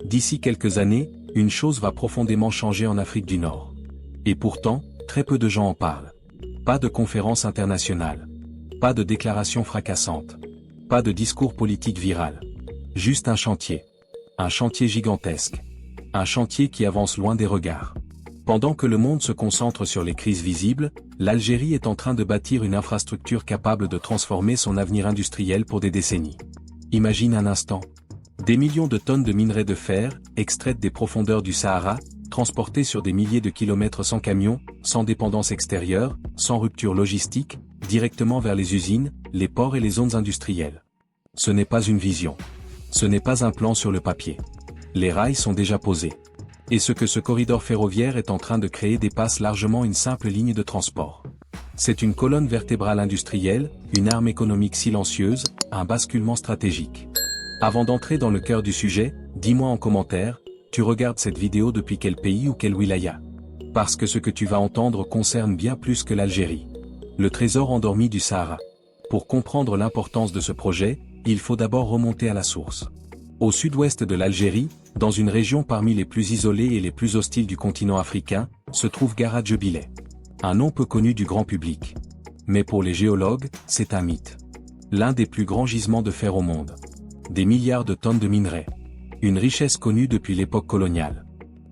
D'ici quelques années, une chose va profondément changer en Afrique du Nord. Et pourtant, très peu de gens en parlent. Pas de conférences internationales. Pas de déclarations fracassantes. Pas de discours politique viral. Juste un chantier. Un chantier gigantesque. Un chantier qui avance loin des regards. Pendant que le monde se concentre sur les crises visibles, l'Algérie est en train de bâtir une infrastructure capable de transformer son avenir industriel pour des décennies. Imagine un instant. Des millions de tonnes de minerais de fer, extraites des profondeurs du Sahara, transportées sur des milliers de kilomètres sans camion, sans dépendance extérieure, sans rupture logistique, directement vers les usines, les ports et les zones industrielles. Ce n'est pas une vision. Ce n'est pas un plan sur le papier. Les rails sont déjà posés. Et ce que ce corridor ferroviaire est en train de créer dépasse largement une simple ligne de transport. C'est une colonne vertébrale industrielle, une arme économique silencieuse, un basculement stratégique. Avant d'entrer dans le cœur du sujet, dis-moi en commentaire, tu regardes cette vidéo depuis quel pays ou quelle wilaya? Parce que ce que tu vas entendre concerne bien plus que l'Algérie. Le trésor endormi du Sahara. Pour comprendre l'importance de ce projet, il faut d'abord remonter à la source. Au sud-ouest de l'Algérie, dans une région parmi les plus isolées et les plus hostiles du continent africain, se trouve Garadje Bileh. Un nom peu connu du grand public. Mais pour les géologues, c'est un mythe. L'un des plus grands gisements de fer au monde. Des milliards de tonnes de minerais. Une richesse connue depuis l'époque coloniale.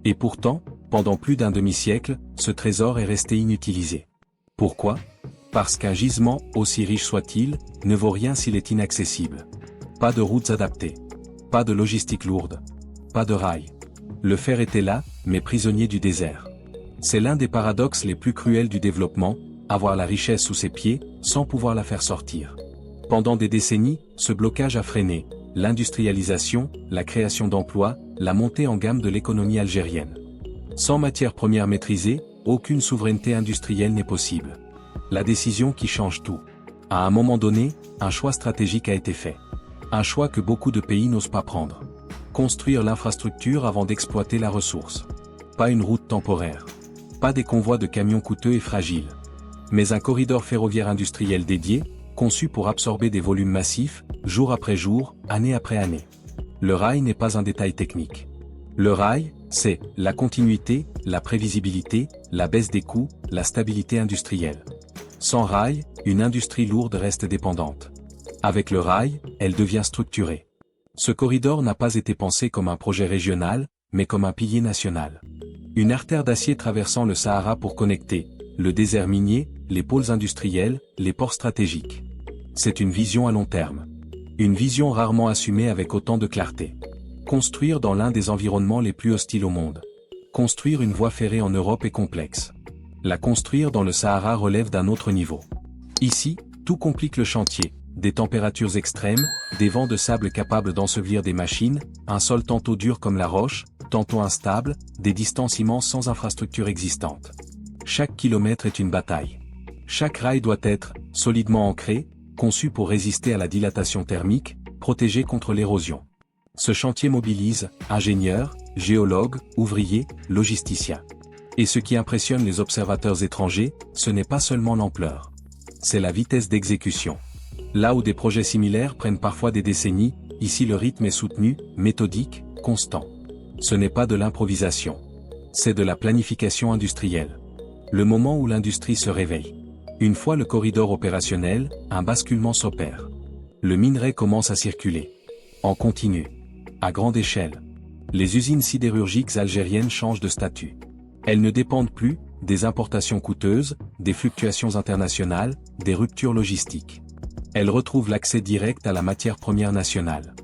Et pourtant, pendant plus d'un demi-siècle, ce trésor est resté inutilisé. Pourquoi? Parce qu'un gisement, aussi riche soit-il, ne vaut rien s'il est inaccessible. Pas de routes adaptées. Pas de logistique lourde. Pas de rails. Le fer était là, mais prisonnier du désert. C'est l'un des paradoxes les plus cruels du développement, avoir la richesse sous ses pieds, sans pouvoir la faire sortir. Pendant des décennies, ce blocage a freiné l'industrialisation, la création d'emplois, la montée en gamme de l'économie algérienne. Sans matières premières maîtrisées, aucune souveraineté industrielle n'est possible. La décision qui change tout. À un moment donné, un choix stratégique a été fait. Un choix que beaucoup de pays n'osent pas prendre. Construire l'infrastructure avant d'exploiter la ressource. Pas une route temporaire. Pas des convois de camions coûteux et fragiles. Mais un corridor ferroviaire industriel dédié, conçu pour absorber des volumes massifs, jour après jour, année après année. Le rail n'est pas un détail technique. Le rail, c'est la continuité, la prévisibilité, la baisse des coûts, la stabilité industrielle. Sans rail, une industrie lourde reste dépendante. Avec le rail, elle devient structurée. Ce corridor n'a pas été pensé comme un projet régional, mais comme un pilier national. Une artère d'acier traversant le Sahara pour connecter le désert minier, les pôles industriels, les ports stratégiques. C'est une vision à long terme. Une vision rarement assumée avec autant de clarté. Construire dans l'un des environnements les plus hostiles au monde. Construire une voie ferrée en Europe est complexe. La construire dans le Sahara relève d'un autre niveau. Ici, tout complique le chantier. Des températures extrêmes, des vents de sable capables d'ensevelir des machines, un sol tantôt dur comme la roche, tantôt instable, des distances immenses sans infrastructure existante. Chaque kilomètre est une bataille. Chaque rail doit être solidement ancré, conçu pour résister à la dilatation thermique, protégé contre l'érosion. Ce chantier mobilise ingénieurs, géologues, ouvriers, logisticiens. Et ce qui impressionne les observateurs étrangers, ce n'est pas seulement l'ampleur. C'est la vitesse d'exécution. Là où des projets similaires prennent parfois des décennies, ici le rythme est soutenu, méthodique, constant. Ce n'est pas de l'improvisation. C'est de la planification industrielle. Le moment où l'industrie se réveille. Une fois le corridor opérationnel, un basculement s'opère. Le minerai commence à circuler. En continu. À grande échelle. Les usines sidérurgiques algériennes changent de statut. Elles ne dépendent plus des importations coûteuses, des fluctuations internationales, des ruptures logistiques. Elles retrouvent l'accès direct à la matière première nationale.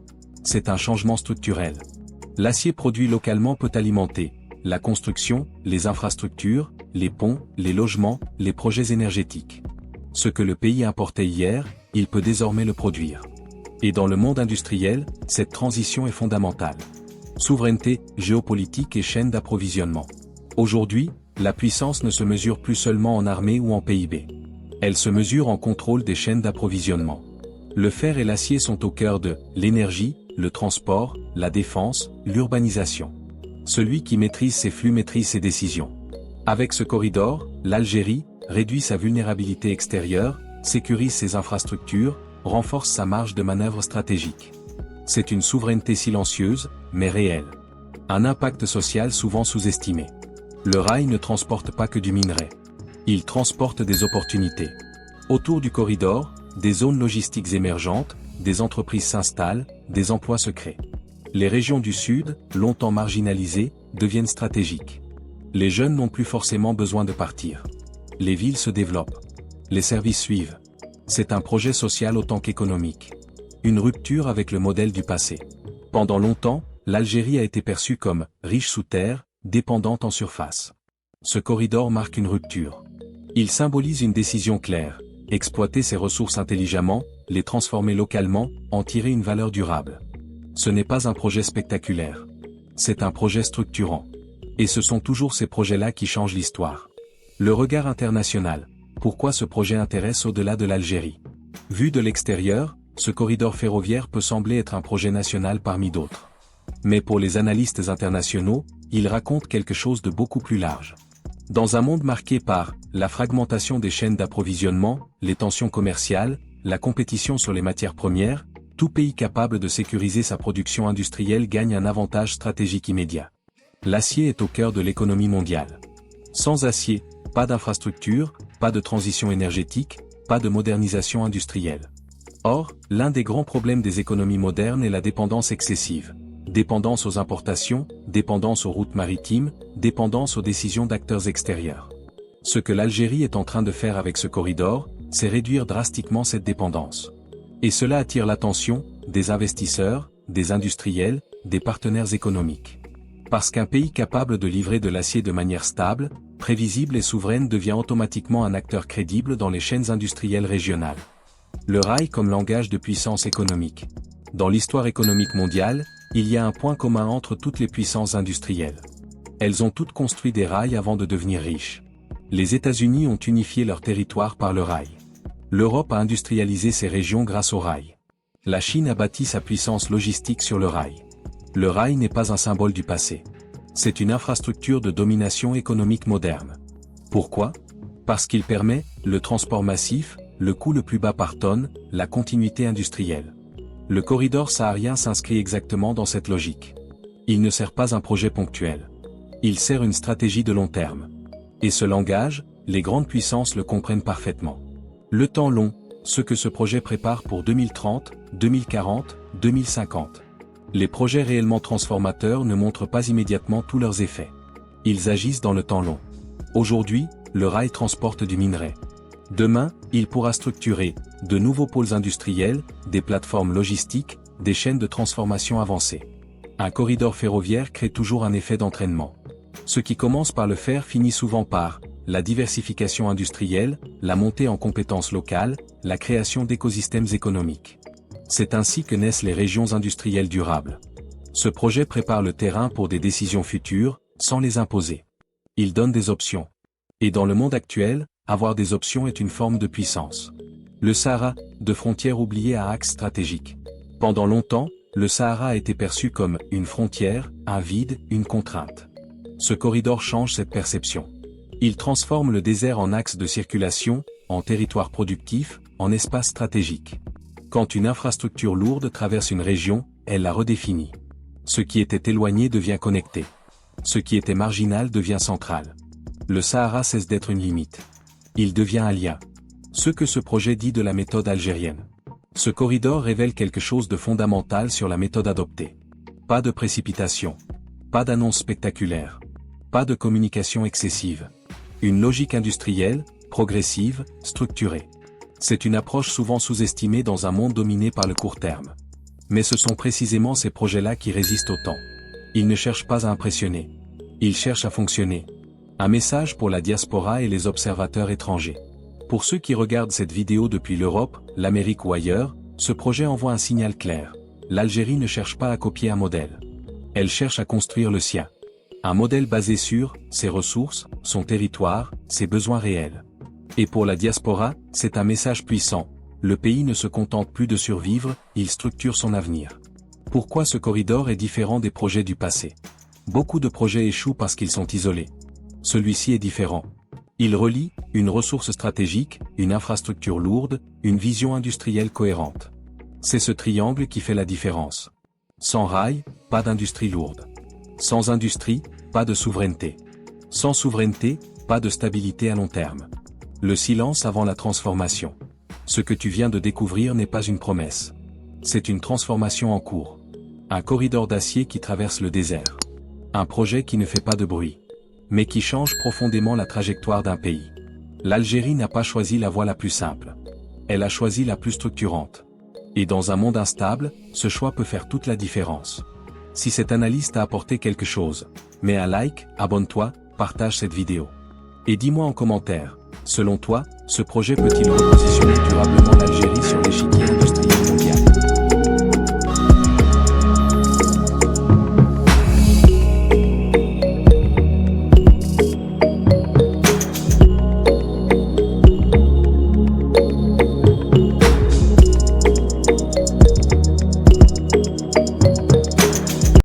C'est un changement structurel. L'acier produit localement peut alimenter la construction, les infrastructures, les ponts, les logements, les projets énergétiques. Ce que le pays importait hier, il peut désormais le produire. Et dans le monde industriel, cette transition est fondamentale. Souveraineté, géopolitique et chaîne d'approvisionnement. Aujourd'hui, la puissance ne se mesure plus seulement en armée ou en PIB. Elle se mesure en contrôle des chaînes d'approvisionnement. Le fer et l'acier sont au cœur de l'énergie, le transport, la défense, l'urbanisation. Celui qui maîtrise ses flux maîtrise ses décisions. Avec ce corridor, l'Algérie réduit sa vulnérabilité extérieure, sécurise ses infrastructures, renforce sa marge de manœuvre stratégique. C'est une souveraineté silencieuse, mais réelle. Un impact social souvent sous-estimé. Le rail ne transporte pas que du minerai. Il transporte des opportunités. Autour du corridor, des zones logistiques émergentes, des entreprises s'installent, des emplois se créent. Les régions du Sud, longtemps marginalisées, deviennent stratégiques. Les jeunes n'ont plus forcément besoin de partir. Les villes se développent. Les services suivent. C'est un projet social autant qu'économique. Une rupture avec le modèle du passé. Pendant longtemps, l'Algérie a été perçue comme riche sous terre, dépendante en surface. Ce corridor marque une rupture. Il symbolise une décision claire, exploiter ses ressources intelligemment, les transformer localement, en tirer une valeur durable. Ce n'est pas un projet spectaculaire. C'est un projet structurant. Et ce sont toujours ces projets-là qui changent l'histoire. Le regard international. Pourquoi ce projet intéresse au-delà de l'Algérie? Vu de l'extérieur, ce corridor ferroviaire peut sembler être un projet national parmi d'autres. Mais pour les analystes internationaux, il raconte quelque chose de beaucoup plus large. Dans un monde marqué par la fragmentation des chaînes d'approvisionnement, les tensions commerciales, la compétition sur les matières premières, tout pays capable de sécuriser sa production industrielle gagne un avantage stratégique immédiat. L'acier est au cœur de l'économie mondiale. Sans acier, pas d'infrastructure, pas de transition énergétique, pas de modernisation industrielle. Or, l'un des grands problèmes des économies modernes est la dépendance excessive. Dépendance aux importations, dépendance aux routes maritimes, dépendance aux décisions d'acteurs extérieurs. Ce que l'Algérie est en train de faire avec ce corridor, c'est réduire drastiquement cette dépendance. Et cela attire l'attention des investisseurs, des industriels, des partenaires économiques. Parce qu'un pays capable de livrer de l'acier de manière stable, prévisible et souveraine devient automatiquement un acteur crédible dans les chaînes industrielles régionales. Le rail comme langage de puissance économique. Dans l'histoire économique mondiale, il y a un point commun entre toutes les puissances industrielles. Elles ont toutes construit des rails avant de devenir riches. Les États-Unis ont unifié leur territoire par le rail. L'Europe a industrialisé ses régions grâce au rail. La Chine a bâti sa puissance logistique sur le rail. Le rail n'est pas un symbole du passé. C'est une infrastructure de domination économique moderne. Pourquoi? Parce qu'il permet le transport massif, le coût le plus bas par tonne, la continuité industrielle. Le corridor saharien s'inscrit exactement dans cette logique. Il ne sert pas un projet ponctuel. Il sert une stratégie de long terme. Et ce langage, les grandes puissances le comprennent parfaitement. Le temps long, ce que ce projet prépare pour 2030, 2040, 2050. Les projets réellement transformateurs ne montrent pas immédiatement tous leurs effets. Ils agissent dans le temps long. Aujourd'hui, le rail transporte du minerai. Demain, il pourra structurer de nouveaux pôles industriels, des plateformes logistiques, des chaînes de transformation avancées. Un corridor ferroviaire crée toujours un effet d'entraînement. Ce qui commence par le fer finit souvent par la diversification industrielle, la montée en compétences locales, la création d'écosystèmes économiques. C'est ainsi que naissent les régions industrielles durables. Ce projet prépare le terrain pour des décisions futures, sans les imposer. Il donne des options. Et dans le monde actuel, avoir des options est une forme de puissance. Le Sahara, de frontières oubliées à axe stratégique. Pendant longtemps, le Sahara a été perçu comme une frontière, un vide, une contrainte. Ce corridor change cette perception. Il transforme le désert en axe de circulation, en territoire productif, en espace stratégique. Quand une infrastructure lourde traverse une région, elle la redéfinit. Ce qui était éloigné devient connecté. Ce qui était marginal devient central. Le Sahara cesse d'être une limite. Il devient un lien. Ce que ce projet dit de la méthode algérienne. Ce corridor révèle quelque chose de fondamental sur la méthode adoptée. Pas de précipitation. Pas d'annonce spectaculaire. Pas de communication excessive. Une logique industrielle, progressive, structurée. C'est une approche souvent sous-estimée dans un monde dominé par le court terme. Mais ce sont précisément ces projets-là qui résistent au temps. Ils ne cherchent pas à impressionner. Ils cherchent à fonctionner. Un message pour la diaspora et les observateurs étrangers. Pour ceux qui regardent cette vidéo depuis l'Europe, l'Amérique ou ailleurs, ce projet envoie un signal clair. L'Algérie ne cherche pas à copier un modèle. Elle cherche à construire le sien. Un modèle basé sur ses ressources, son territoire, ses besoins réels. Et pour la diaspora, c'est un message puissant. Le pays ne se contente plus de survivre, il structure son avenir. Pourquoi ce corridor est différent des projets du passé? Beaucoup de projets échouent parce qu'ils sont isolés. Celui-ci est différent. Il relie une ressource stratégique, une infrastructure lourde, une vision industrielle cohérente. C'est ce triangle qui fait la différence. Sans rail, pas d'industrie lourde. Sans industrie, pas de souveraineté. Sans souveraineté, pas de stabilité à long terme. Le silence avant la transformation. Ce que tu viens de découvrir n'est pas une promesse. C'est une transformation en cours. Un corridor d'acier qui traverse le désert. Un projet qui ne fait pas de bruit, mais qui change profondément la trajectoire d'un pays. L'Algérie n'a pas choisi la voie la plus simple. Elle a choisi la plus structurante. Et dans un monde instable, ce choix peut faire toute la différence. Si cette analyse t'a apporté quelque chose, mets un like, abonne-toi, partage cette vidéo. Et dis-moi en commentaire, selon toi, ce projet peut-il repositionner durablement l'Algérie sur l'échiquier industriel ?